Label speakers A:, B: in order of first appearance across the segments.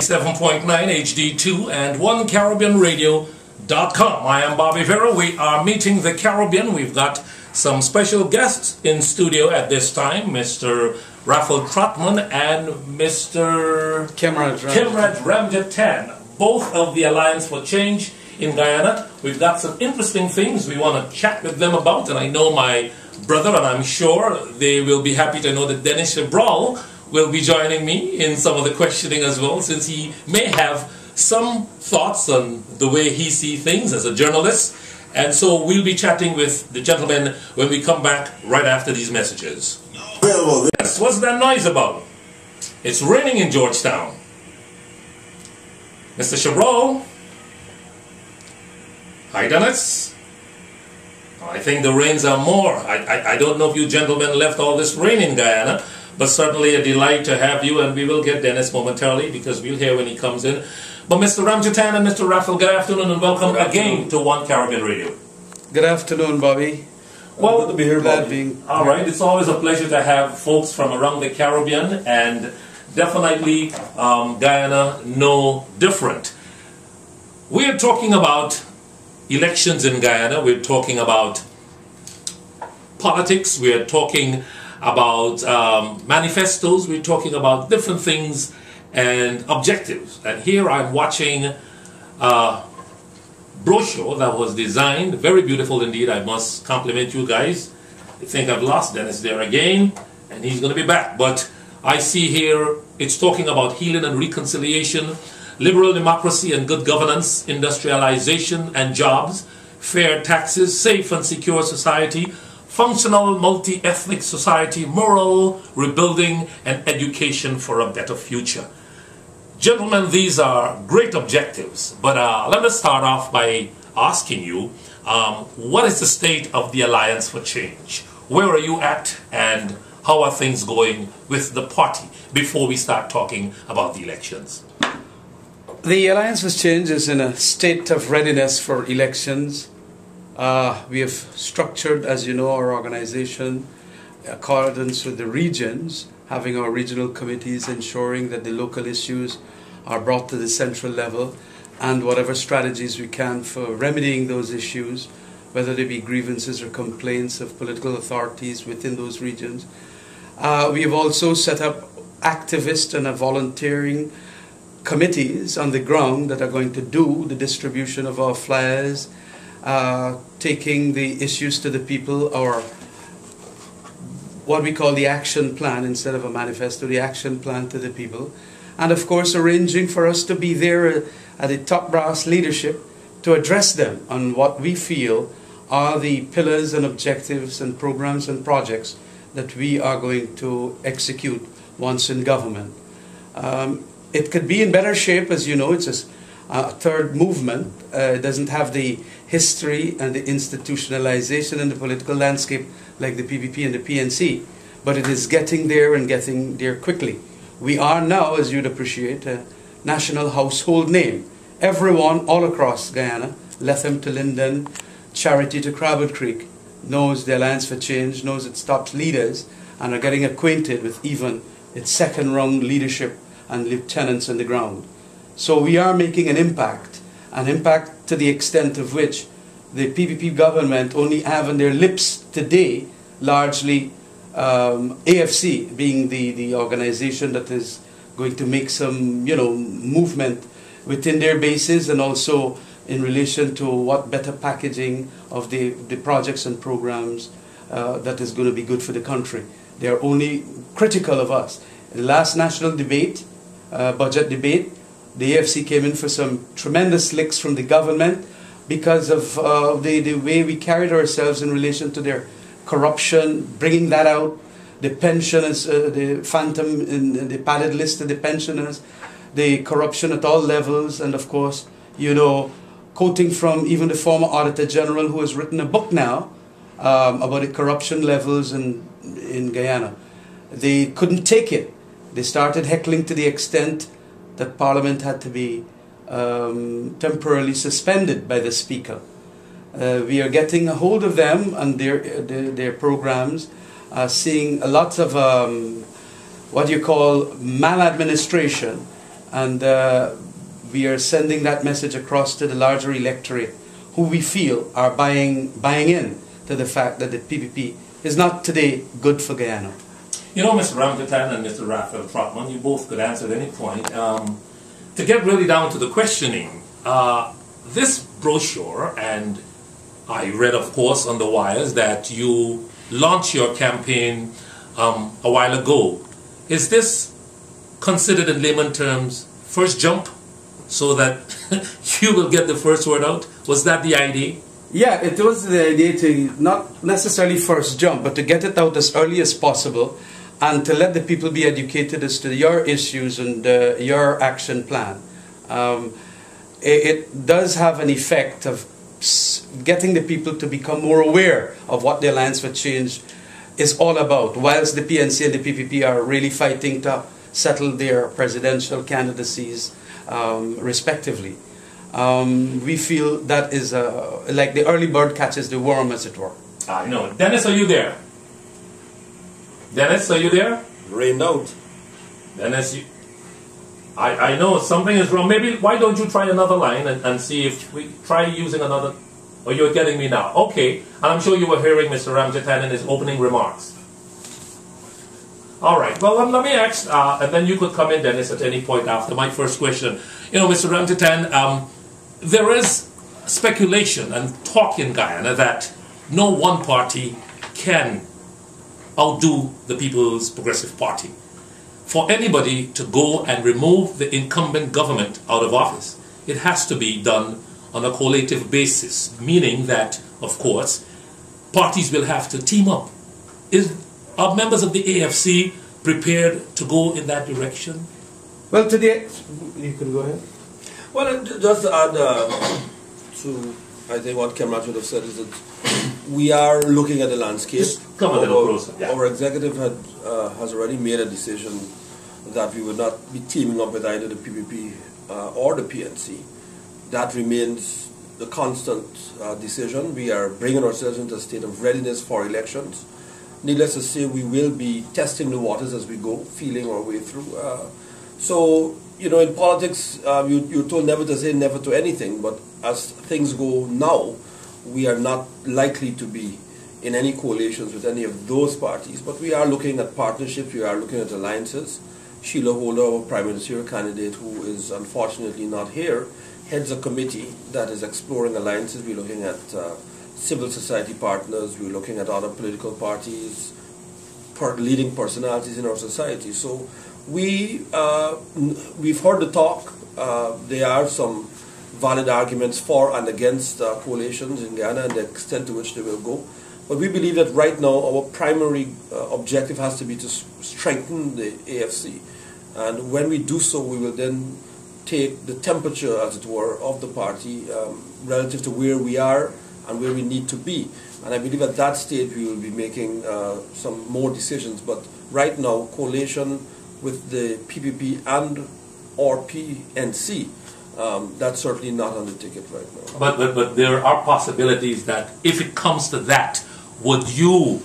A: 7.9 HD2 and OneCaribbeanRadio.com. I am Bobby Vera. We are meeting the Caribbean. We've got some special guests in studio at this time, Mr. Raffle Trotman and Mr.
B: Kemraj
A: Ramjatan, both of the Alliance for Change in Guyana. We've got some interesting things we want to chat with them about, and I know my brother, and I'm sure they will be happy to know that Dennis Cabral will be joining me in some of the questioning as well, since he may have some thoughts on the way he sees things as a journalist. And so we'll be chatting with the gentlemen when we come back right after these messages. Yes, what's that noise about? It's raining in Georgetown. Mr. Cabral? Hi, Dennis. I think the rains are more. I don't know if you gentlemen left all this rain in Guyana, but certainly a delight to have you, and we will get Dennis momentarily because we'll hear when he comes in. But Mr. Ramjatan and Mr. Raffle, good afternoon and welcome again to One Caribbean Radio.
B: Good afternoon, Bobby.
A: Well,
B: good to be here, Bobby.
A: All right, it's always a pleasure to have folks from around the Caribbean, and definitely Guyana no different. We are talking about elections in Guyana. We're talking about politics. We are talking about manifestos. We're talking about different things and objectives. And here I'm watching a brochure that was designed, very beautiful indeed. I must compliment you guys. I think I've lost Dennis there again, and he's going to be back. But I see here it's talking about healing and reconciliation, liberal democracy and good governance, industrialization and jobs, fair taxes, safe and secure society, functional multi-ethnic society, moral rebuilding, and education for a better future. Gentlemen, these are great objectives, but let us start off by asking you, what is the state of the Alliance for Change? Where are you at, and how are things going with the party before we start talking about the elections?
B: The Alliance for Change is in a state of readiness for elections. We have structured, as you know, our organization in accordance with the regions, having our regional committees ensuring that the local issues are brought to the central level, and whatever strategies we can for remedying those issues, whether they be grievances or complaints of political authorities within those regions. We have also set up activist and volunteering committees on the ground that are going to do the distribution of our flyers, taking the issues to the people, or what we call the action plan instead of a manifesto, the action plan to the people. And of course arranging for us to be there at the top brass leadership to address them on what we feel are the pillars and objectives and programs and projects that we are going to execute once in government. It could be in better shape, as you know. It's a third movement. It doesn't have the history and the institutionalization in the political landscape like the PPP and the PNC, but it is getting there and getting there quickly. We are now, as you'd appreciate, a national household name. Everyone all across Guyana, Lethem to Linden, Charity to Crabwood Creek, knows the Alliance for Change, knows its top leaders, and are getting acquainted with even its second round leadership and lieutenants on the ground. So we are making an impact to the extent of which the PPP government only have on their lips today, largely AFC being the organization that is going to make some, movement within their bases, and also in relation to what better packaging of the projects and programs that is going to be good for the country. They are only critical of us. In the last national debate, budget debate, the AFC came in for some tremendous licks from the government because of the way we carried ourselves in relation to their corruption, bringing that out, the pensioners, the phantom in the padded list of the pensioners, the corruption at all levels, and of course, quoting from even the former Auditor General, who has written a book now about the corruption levels in Guyana. They couldn't take it. They started heckling to the extent that Parliament had to be temporarily suspended by the Speaker. We are getting a hold of them and their programs, seeing a lot of what you call maladministration And we are sending that message across to the larger electorate, who we feel are buying in to the fact that the PPP is not today good for Guyana.
A: You know, Mr. Ramjatan and Mr. Raphael Trotman, you both could answer at any point. To get really down to the questioning, this brochure, and I read, of course, on the wires that you launched your campaign a while ago. Is this considered in layman terms first jump, so that you will get the first word out? Was that the idea?
B: Yeah, it was the idea to not necessarily first jump, but to get it out as early as possible and to let the people be educated as to your issues and your action plan. It does have an effect of getting the people to become more aware of what the Alliance for Change is all about, whilst the PNC and the PPP are really fighting to settle their presidential candidacies respectively. We feel that is like the early bird catches the worm, as it were.
A: I know. Dennis, are you there? Dennis, are you there?
C: Rained out.
A: Dennis, I know something is wrong. Maybe, why don't you try another line and see if we try using another... Oh, you're getting me now. Okay. And I'm sure you were hearing Mr. Ramjatan in his opening remarks. All right. Well, let me ask, and then you could come in, Dennis, at any point after my first question. You know, Mr. Ramjatan, there is speculation and talk in Guyana that no one party can outdo the People's Progressive Party. For anybody to go and remove the incumbent government out of office, it has to be done on a collaborative basis, meaning that, of course, parties will have to team up. Are members of the AFC prepared to go in that direction?
B: Well, today, you can go ahead.
C: Well, just to add to, I think, what Kemrat would have said is that we are looking at the landscape.
A: Just come a little closer. Yeah.
C: Our executive has already made a decision that we would not be teaming up with either the PPP or the PNC. That remains the constant decision. We are bringing ourselves into a state of readiness for elections. Needless to say, we will be testing the waters as we go, feeling our way through. So, you know, in politics, you're told never to say never to anything, but as things go now, we are not likely to be in any coalitions with any of those parties. But we are looking at partnerships, we are looking at alliances. Sheila Holder, our Prime Ministerial candidate, who is unfortunately not here, heads a committee that is exploring alliances. We're looking at civil society partners, we're looking at other political parties, leading personalities in our society. So we've heard the talk. There are some valid arguments for and against coalitions in Guyana and the extent to which they will go. But we believe that right now our primary objective has to be to strengthen the AFC. And when we do so, we will then take the temperature, as it were, of the party relative to where we are and where we need to be. And I believe at that stage we will be making some more decisions. But right now, coalition with the PPP and or PNC, that's certainly not on the ticket right now.
A: But there are possibilities that if it comes to that, would you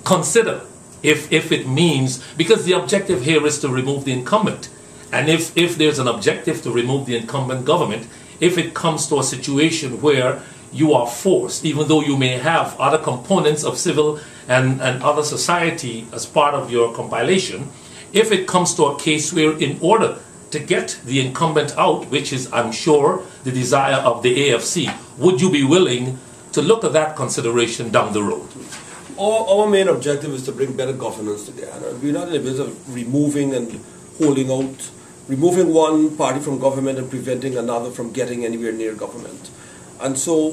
A: consider, if it means, because the objective here is to remove the incumbent, and if there's an objective to remove the incumbent government, if it comes to a situation where you are forced, even though you may have other components of civil and other society as part of your compilation, if it comes to a case where in order to get the incumbent out, which is, I'm sure, the desire of the AFC, would you be willing to look at that consideration down the road?
C: Our main objective is to bring better governance to Guyana. We're not in the business of removing and holding out, removing one party from government and preventing another from getting anywhere near government. And so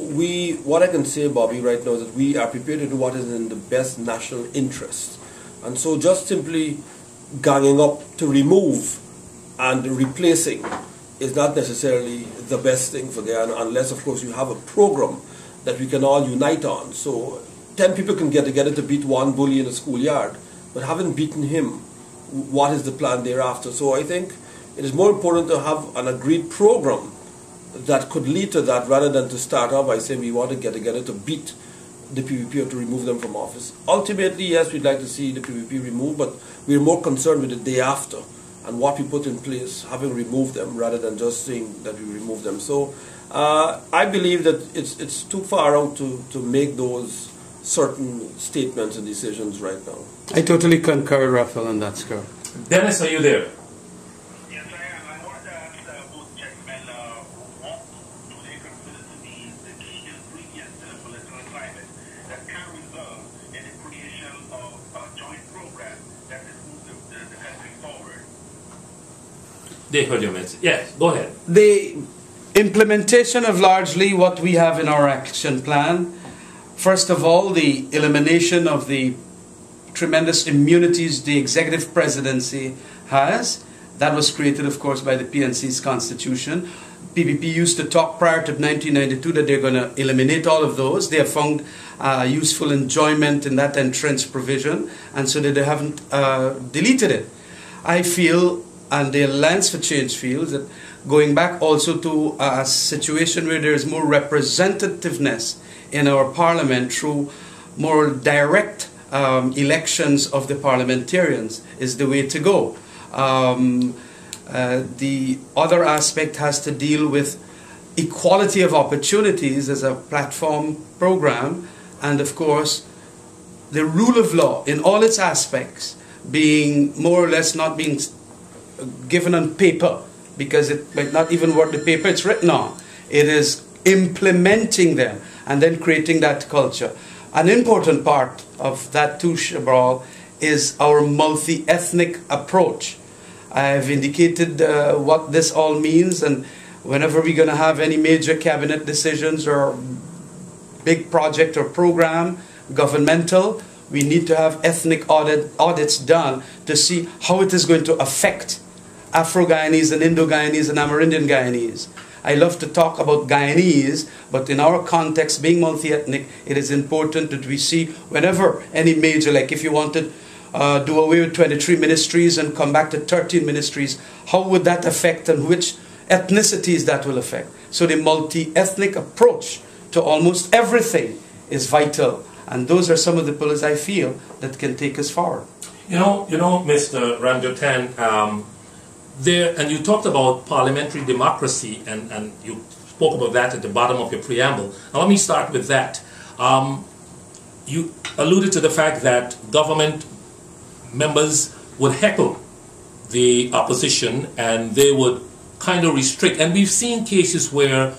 C: what I can say, Bobby, right now is that we are prepared to do what is in the best national interest. And so just simply ganging up to remove and replacing is not necessarily the best thing for Guyana, unless, of course, you have a program that we can all unite on. So 10 people can get together to beat one bully in a schoolyard, but haven't beaten him. What is the plan thereafter? So I think it is more important to have an agreed program that could lead to that, rather than to start off by saying we want to get together to beat the PPP or to remove them from office. Ultimately, yes, we'd like to see the PPP removed, but we're more concerned with the day after and what we put in place, having removed them rather than just saying that we remove them. So I believe that it's too far out to make those certain statements and decisions right now.
B: I totally concur, Raphael, on that score.
A: Dennis, are you there?
D: Yes, I am. I want to ask both gentlemen what do they consider to be the key ingredients in a political climate that can result in the creation of a joint program that will move the country forward?
A: They heard your message. Yes, go ahead.
B: The implementation of largely what we have in our action plan. First of all, the elimination of the tremendous immunities the executive presidency has. That was created, of course, by the PNC's constitution. PPP used to talk prior to 1992 that they're going to eliminate all of those. They have found useful enjoyment in that entrenched provision, and so they haven't deleted it. I feel, and the Alliance for Change feels, that going back also to a situation where there is more representativeness in our parliament through more direct elections of the parliamentarians is the way to go. The other aspect has to deal with equality of opportunities as a platform program, and of course the rule of law in all its aspects being more or less not being given on paper, because it might not even work the paper it's written on. It is implementing them and then creating that culture. An important part of that too, Shabral, is our multi-ethnic approach. I've indicated what this all means, and whenever we're going to have any major cabinet decisions or big project or program, governmental, we need to have ethnic audits done to see how it is going to affect Afro-Guyanese and Indo-Guyanese and Amerindian Guyanese. I love to talk about Guyanese, but in our context, being multi-ethnic, it is important that we see whenever any major, like if you wanted to do away with 23 ministries and come back to 13 ministries, how would that affect and which ethnicities that will affect? So the multi-ethnic approach to almost everything is vital, and those are some of the pillars I feel that can take us forward.
A: You know, Mr. Ramjotan, there, and you talked about parliamentary democracy, and you spoke about that at the bottom of your preamble. Now let me start with that. You alluded to the fact that government members would heckle the opposition and they would kind of restrict. And we've seen cases where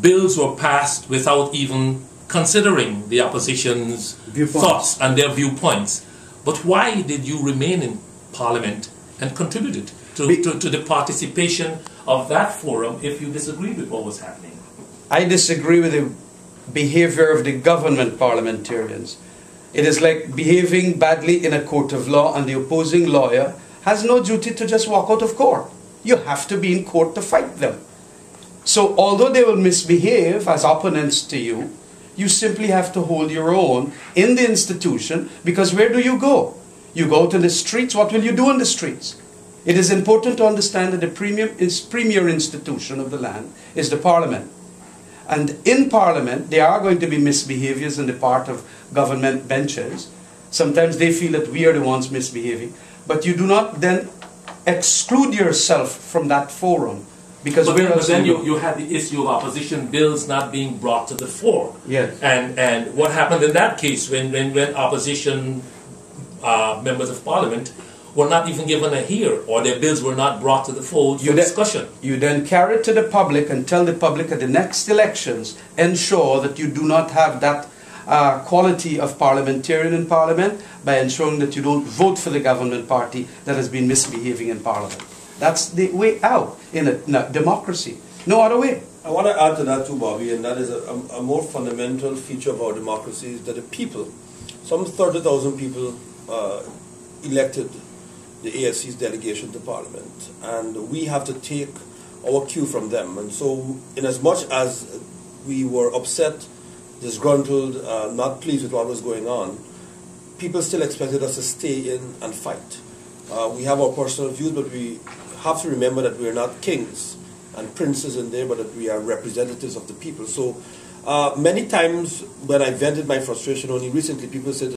A: bills were passed without even considering the opposition's thoughts and their viewpoints. But why did you remain in Parliament and contributed to the participation of that forum if you disagreed with what was happening?
B: I disagree with the behavior of the government parliamentarians. It is like behaving badly in a court of law, and the opposing lawyer has no duty to just walk out of court. You have to be in court to fight them. So although they will misbehave as opponents to you, you simply have to hold your own in the institution, because where do you go? You go to the streets. What will you do in the streets? It is important to understand that the premier institution of the land is the Parliament. And in Parliament, there are going to be misbehaviors on the part of government benches. Sometimes they feel that we are the ones misbehaving. But you do not then exclude yourself from that forum. Because
A: but then you had the issue of opposition bills not being brought to the fore.
B: Yes.
A: And what happened in that case when opposition members of Parliament were not even given a hear, or their bills were not brought to the fold for discussion?
B: You then carry it to the public and tell the public at the next elections, ensure that you do not have that quality of parliamentarian in Parliament by ensuring that you don't vote for the government party that has been misbehaving in Parliament. That's the way out in a democracy. No other way.
C: I want to add to that too, Bobby, and that is a more fundamental feature of our democracy is that the people, some 30,000 people elected the AFC's delegation to Parliament, and we have to take our cue from them. And so, in as much as we were upset, disgruntled, not pleased with what was going on, people still expected us to stay in and fight. We have our personal views, but we have to remember that we are not kings and princes in there, but that we are representatives of the people. So many times when I vented my frustration, only recently people said,